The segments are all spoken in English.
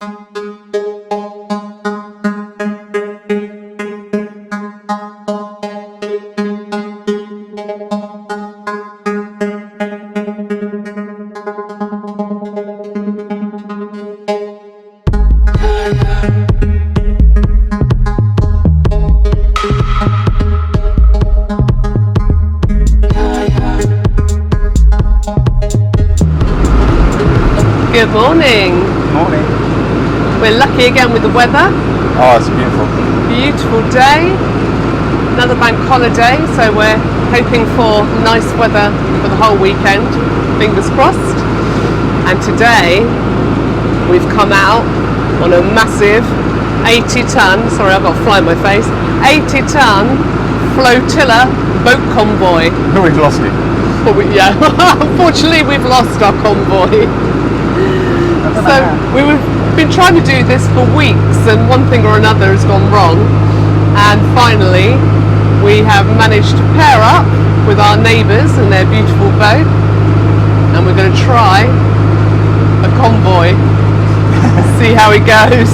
Good morning. Morning. We're lucky again with the weather. Oh, it's beautiful. Beautiful day. Another bank holiday, so we're hoping for nice weather for the whole weekend. Fingers crossed. And today we've come out on a massive 80-ton, sorry I've got a fly in my face, 80-ton flotilla boat convoy. No, we've lost it. Well, yeah, unfortunately we've lost our convoy. So we've been trying to do this for weeks and one thing or another has gone wrong, and finally we have managed to pair up with our neighbours and their beautiful boat, and we're going to try a convoy, see how it goes.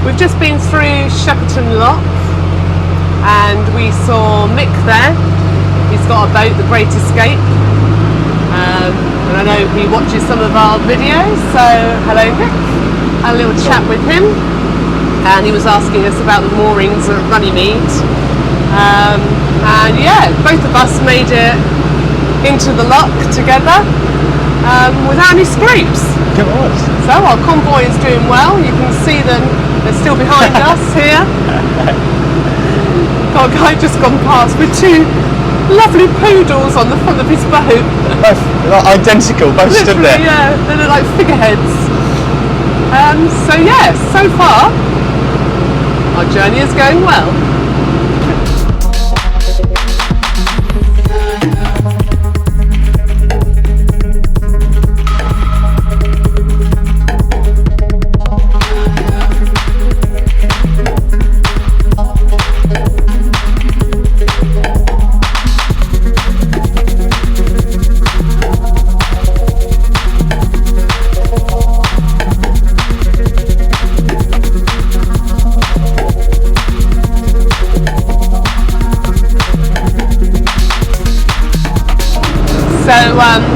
We've just been through Shepperton Lock and we saw Mick there. He's got a boat, the Great Escape, and I know he watches some of our videos, so hello Mick. Had a little chat with him and he was asking us about the moorings at Runnymede, and yeah, both of us made it into the lock together without any scrapes. It was. So our convoy is doing well. You can see them, they're still behind us here. Got a guy just gone past with two lovely poodles on the front of his boat. Both identical, both stood there. Yeah, they look like figureheads. So yeah, so far our journey is going well.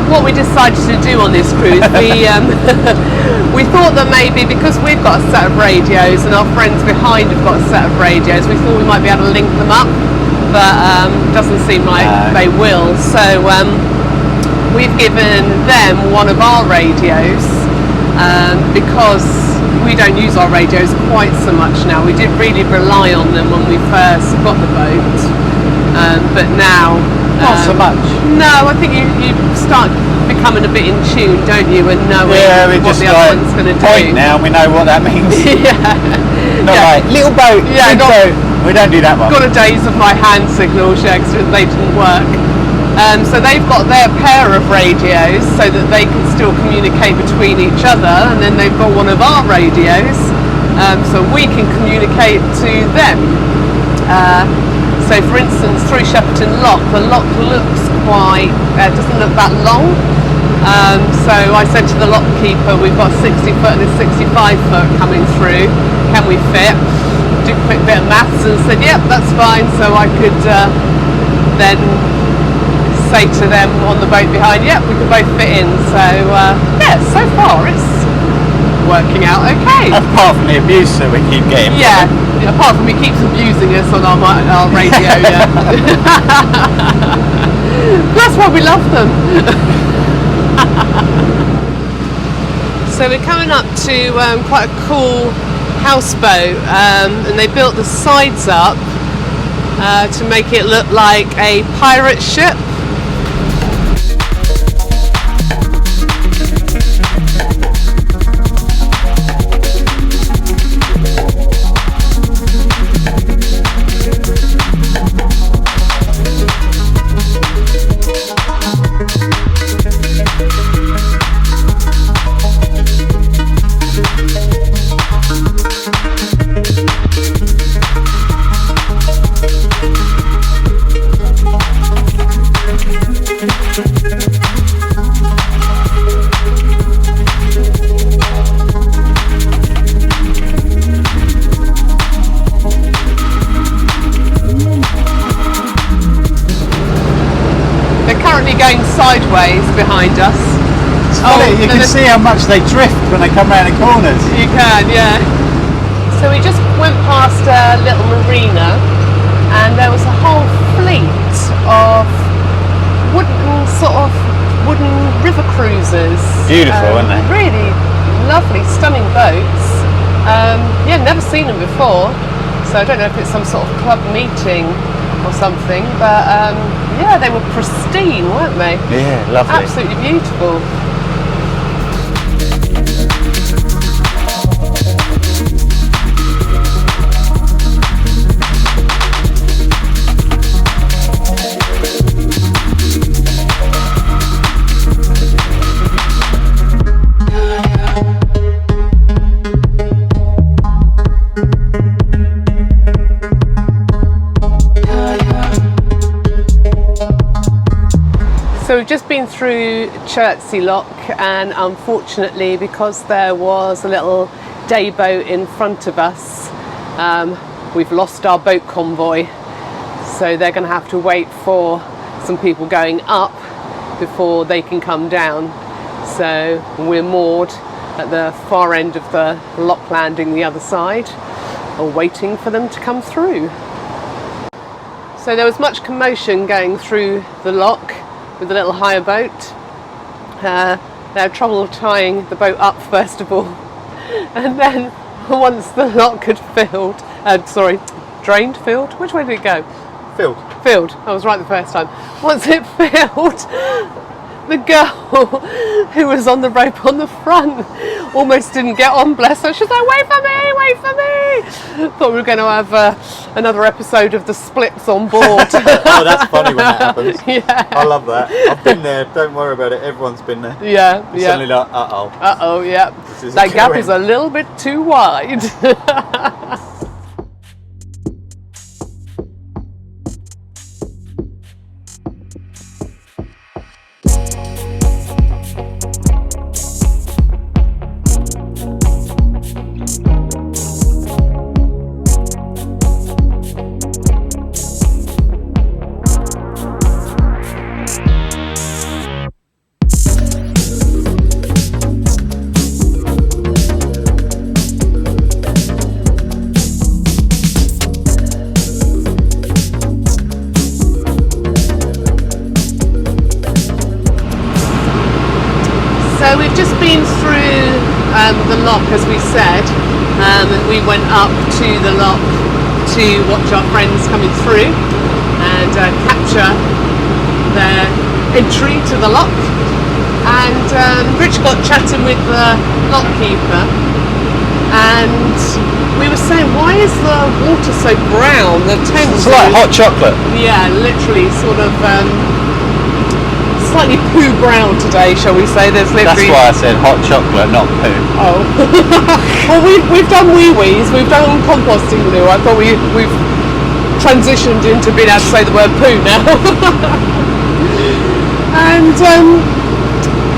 What we decided to do on this cruise, we thought that maybe because we've got a set of radios and our friends behind have got a set of radios, we thought we might be able to link them up, but doesn't seem like they will. So we've given them one of our radios because we don't use our radios quite so much now. We did really rely on them when we first got the boat, but now not so much. No, I think you start becoming a bit in tune, don't you, and knowing what the other one's going to do. Point now, we know what that means. Yeah. Not like little boat, big boat. We don't do that one. Got a daze of my hand signals, yeah, because they didn't work. So they've got their pair of radios so that they can still communicate between each other, and then they've got one of our radios so we can communicate to them. So for instance, through Shepperton Lock, the lock looks quite, doesn't look that long. So I said to the lock keeper, we've got 60 foot and a 65 foot coming through, can we fit? Did a quick bit of maths and said, yep, that's fine. So I could then say to them on the boat behind, yep, we can both fit in. So yeah, so far it's working out okay. Apart from the abuse that we keep getting. Yeah, apart from he keeps abusing us on our radio, yeah. That's why we love them. So we're coming up to quite a cool houseboat, and they built the sides up to make it look like a pirate ship. You can see how much they drift when they come around the corners. You can, yeah. So we just went past a little marina, and there was a whole fleet of wooden river cruisers. Beautiful, weren't they? Really lovely, stunning boats. Yeah, never seen them before, so I don't know if it's some sort of club meeting or something, but yeah, they were pristine, weren't they? Yeah, lovely. Absolutely beautiful. So we've just been through Chertsey Lock, and unfortunately, because there was a little day boat in front of us, we've lost our boat convoy. So they're going to have to wait for some people going up before they can come down. So we're moored at the far end of the lock landing the other side, or waiting for them to come through. So there was much commotion going through the lock with the little hire boat. They had trouble tying the boat up first of all, and then once the lock had filled, filled? Which way did it go? Filled. I was right the first time. Once it filled, the girl who was on the rope on the front almost didn't get on, bless her. She's like, wait for me. Thought we were going to have another episode of the splits on board. Oh, that's funny when that happens. Yeah. I love that. I've been there, don't worry about it, everyone's been there. Yeah. Suddenly like, uh-oh. Yeah. That gap is a little bit too wide. So we've just been through the lock, as we said, and we went up to the lock to watch our friends coming through and capture their entry to the lock. And Rich got chatting with the lock keeper, and we were saying, why is the water so brown? The Thames It's like hot chocolate. Yeah, literally sort of slightly poo brown today, shall we say. There's literally... That's why I said hot chocolate, not poo. Oh. Well, we've done wee-wees, we've done composting glue. I thought we've transitioned into being able to say the word poo now. And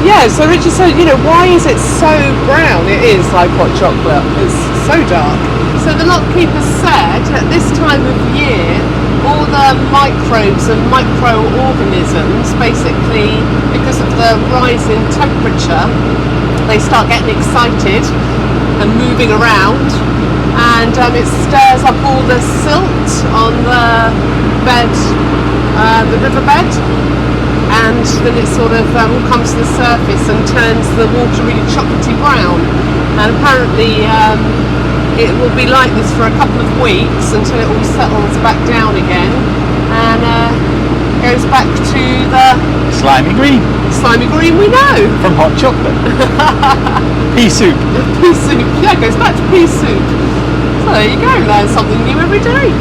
yeah, so Richard said, why is it so brown? It is like hot chocolate, it's so dark. So the lock keeper said at this time of year, all the microbes and microorganisms, basically because of the rise in temperature, they start getting excited and moving around, and it stirs up all the silt on the bed, the riverbed, and then it sort of all comes to the surface and turns the water really chocolatey brown. And apparently it will be like this for a couple of weeks until it all settles back down again and goes back to the Slimy green. slimy green we know. From hot chocolate. Pea soup. Pea soup, yeah, it goes back to pea soup. So there you go, learn something new every day.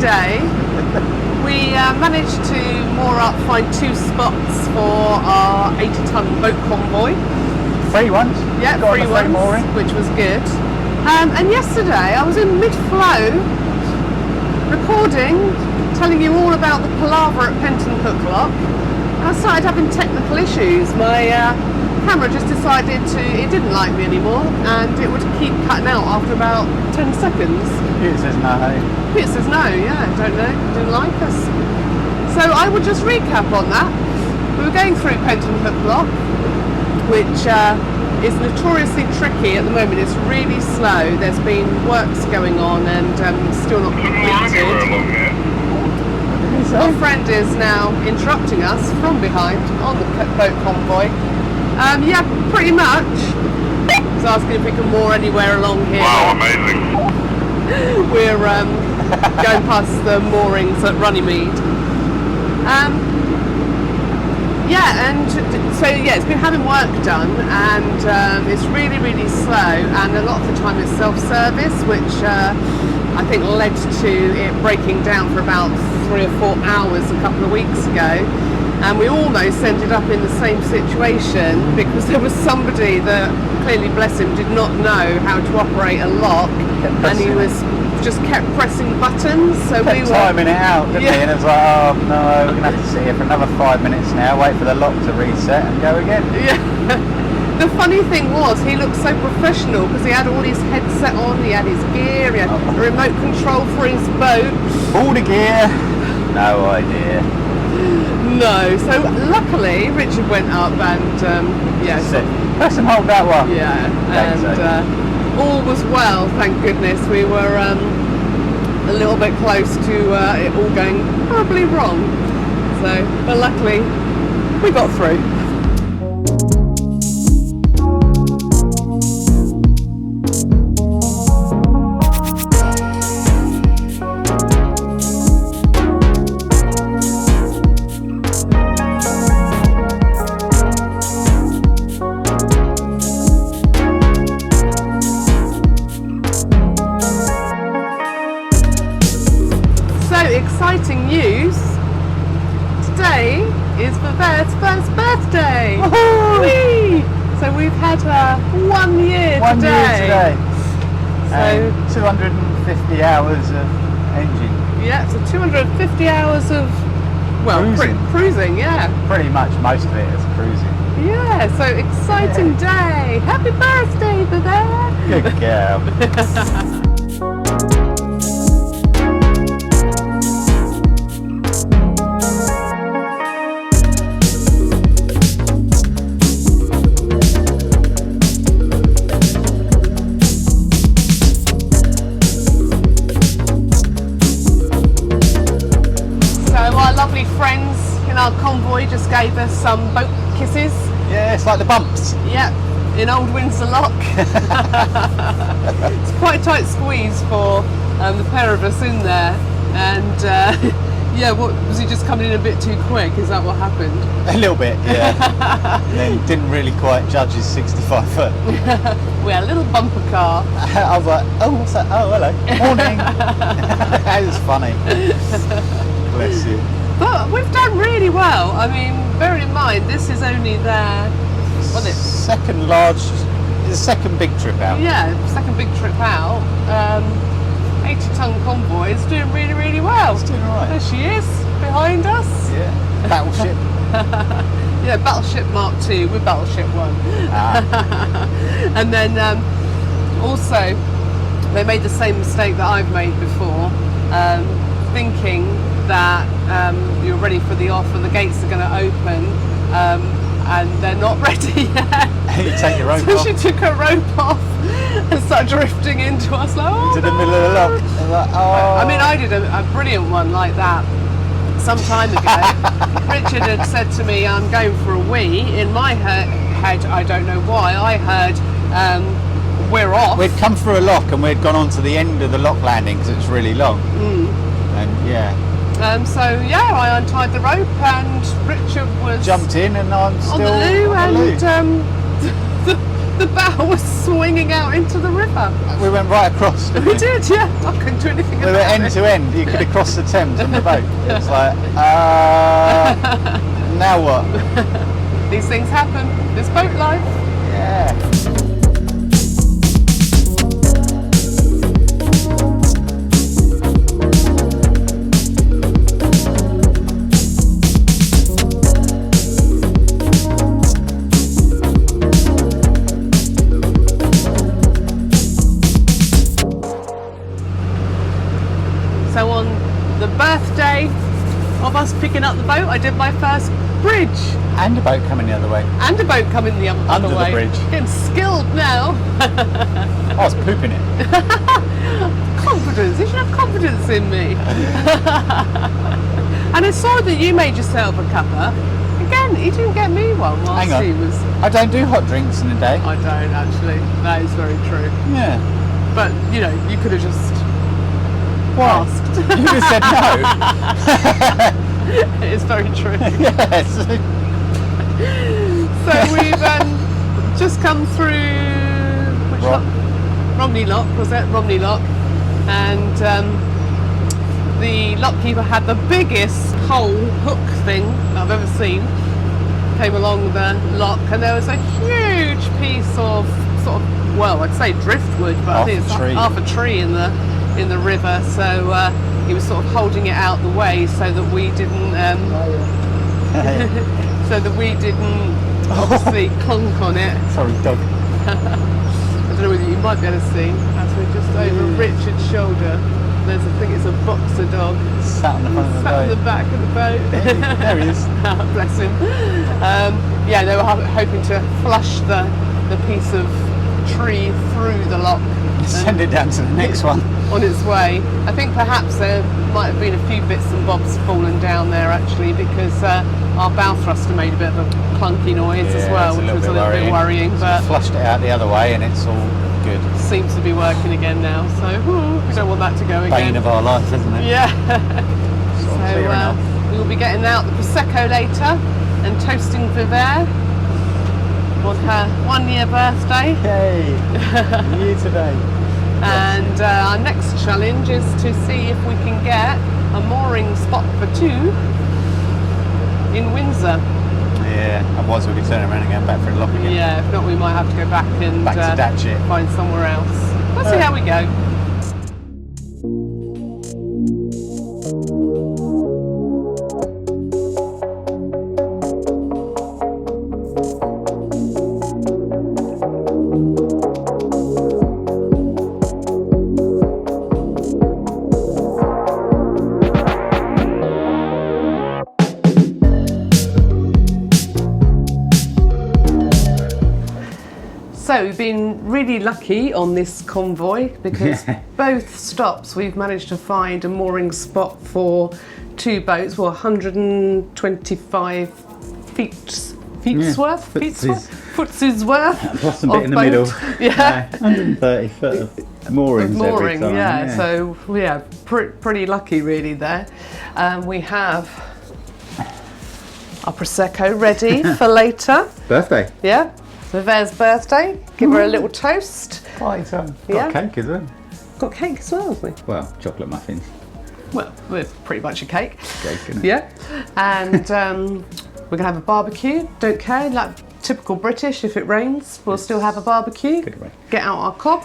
Day, we managed to moor up, find two spots for our 80-ton boat convoy. Free ones? Yeah, Got free on the free ones, mooring. which was good. And yesterday I was in mid-flow recording, telling you all about the palaver at Penton Hook Lock. I started having technical issues. My camera just decided it didn't like me anymore, and it would keep cutting out after about 10 seconds. It says no. It says no, yeah, don't know, didn't like us. So I will just recap on that. We were going through Penton Hook Lock, which is notoriously tricky at the moment. It's really slow. There's been works going on and still not completed. Our friend is now interrupting us from behind on the boat convoy. Yeah, pretty much. He's asking if we can moor anywhere along here. Wow, amazing. We're going past the moorings at Runnymede. Yeah, and so yeah, it's been having work done, and it's really, really slow, and a lot of the time it's self-service, which I think led to it breaking down for about 3 or 4 hours a couple of weeks ago. And we almost ended up in the same situation because there was somebody that clearly, bless him, did not know how to operate a lock, and he was just kept pressing buttons. So we were timing it out, didn't he? And it was like, oh no, we're gonna have to sit here for another 5 minutes now, wait for the lock to reset and go again. Yeah. The funny thing was, he looked so professional because he had all his headset on, he had his gear, he had a remote control for his boat. All the gear, no idea. No, so luckily Richard went up and yeah, press and hold that one. yeah, and all was well, thank goodness. We were a little bit close to it all going horribly wrong. So, but luckily we got through. Exciting news! Today is Vivere's first birthday! Whee! So we've had her 1 year One today. year today. So 250 hours of engine. yeah, so 250 hours of cruising, yeah. Pretty much most of it is cruising. Yeah, so exciting day! Happy birthday, Vivere! Good girl. Lovely friends in our convoy just gave us some boat kisses. Yeah, it's like the bumps. Yep, in Old Windsor Lock. It's quite a tight squeeze for the pair of us in there, and yeah, what was he just coming in a bit too quick? Is that what happened? A little bit, yeah. And then didn't really quite judge his 65 foot. We had a little bumper car. I was like, oh, what's that? Oh, hello. Morning. That was funny. Bless you. But we've done really well. I mean, bearing in mind, this is only their, what is it? Second big trip out. Yeah, second big trip out. 80-ton convoy is doing really, really well. It's doing alright. There she is, behind us. Yeah. Battleship. Yeah, Battleship Mark II with Battleship 1. And then also, they made the same mistake that I've made before, thinking that you're ready for the off and the gates are going to open, and they're not ready yet. You take your rope so off. she took her rope off and started drifting into us like, oh, into the middle of the lock. Like, oh. I mean, I did a brilliant one like that some time ago. Richard had said to me, I'm going for a wee. In my head, I don't know why, I heard we're off. We'd come through a lock and we'd gone on to the end of the lock landing because it's really long. And yeah. So yeah, I untied the rope and Richard was jumped in, and I'm still on the loo, on the loo. and the bow was swinging out into the river. We went right across. Didn't We did, yeah. I couldn't do anything We were about end it. to end. You could have crossed the Thames on the boat. It was like, now what? These things happen. It's boat life. Yeah. So on the birthday of us picking up the boat, I did my first bridge. And a boat coming the other way. And a boat coming the other Under way. the bridge. Getting skilled now. I was pooping it. Confidence. You should have confidence in me. And I saw that you made yourself a cuppa. Again, he didn't get me one whilst Hang on. he was... I don't do hot drinks in a day. I don't actually. That is very true. Yeah. But, you know, you could have just asked. You could have said no. It is very true. Yes. So we've just come through which lock? Romney Lock, was it? Romney Lock. And the lockkeeper had the biggest pole hook thing I've ever seen. Came along the lock and there was a huge piece of sort of, well, I'd say driftwood, but I think it's half a tree in the river. So he was sort of holding it out the way so that we didn't obviously clunk on it. Sorry, dog. I don't know whether you might be able to see as we're just over Richard's shoulder. There's, I think it's a boxer dog. Sat on the front of the Sat boat. on the back of the boat. There he is. Bless him. Yeah, they were hoping to flush the piece of tree through the lock. Send it down to the next one. On its way. I think perhaps there might have been a few bits and bobs fallen down there actually, because our bow thruster made a bit of a clunky noise as well, which was a little bit worrying. But flushed it out the other way and it's all good. Seems to be working again now, so we don't want that to go again. Bane of our life, isn't it? Yeah. So we will be getting out the Prosecco later and toasting Vivere on her 1-year birthday. Yay! You today. And our next challenge is to see if we can get a mooring spot for 2 in Windsor. Yeah, otherwise we'll be turning around and going back for a lock again. Yeah, if not we might have to go back and Back to Datchet. find somewhere else. We'll see how we go. So we've been really lucky on this convoy because both stops we've managed to find a mooring spot for 2 boats, well 125 feet's worth? Footsies worth. Plus a bit in the middle. Yeah. 130 foot of moorings every time. Yeah. So yeah, pretty lucky really there. We have our Prosecco ready for later. Birthday. Yeah. Vivere's birthday. Give her a little toast. Got cake as well. Got cake as well, haven't we? Well, chocolate muffins. Well, we're pretty much a cake. Cake, isn't it? Yeah. And we're gonna have a barbecue. Don't care, like typical British. If it rains, we'll still have a barbecue. Good way. Get out our cob.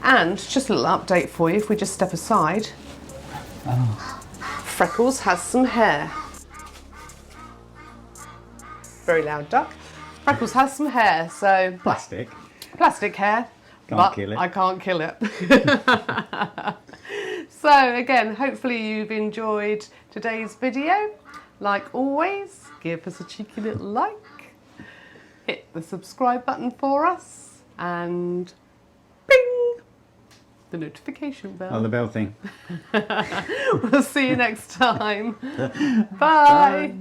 And just a little update for you. If we just step aside, Freckles has some hair. Very loud duck. Freckles has some hair, so... Plastic hair. Can't kill it. I can't kill it. So again, hopefully you've enjoyed today's video. Like always, give us a cheeky little like. Hit the subscribe button for us. And bing! The notification bell. Oh, the bell thing. We'll see you next time. Bye.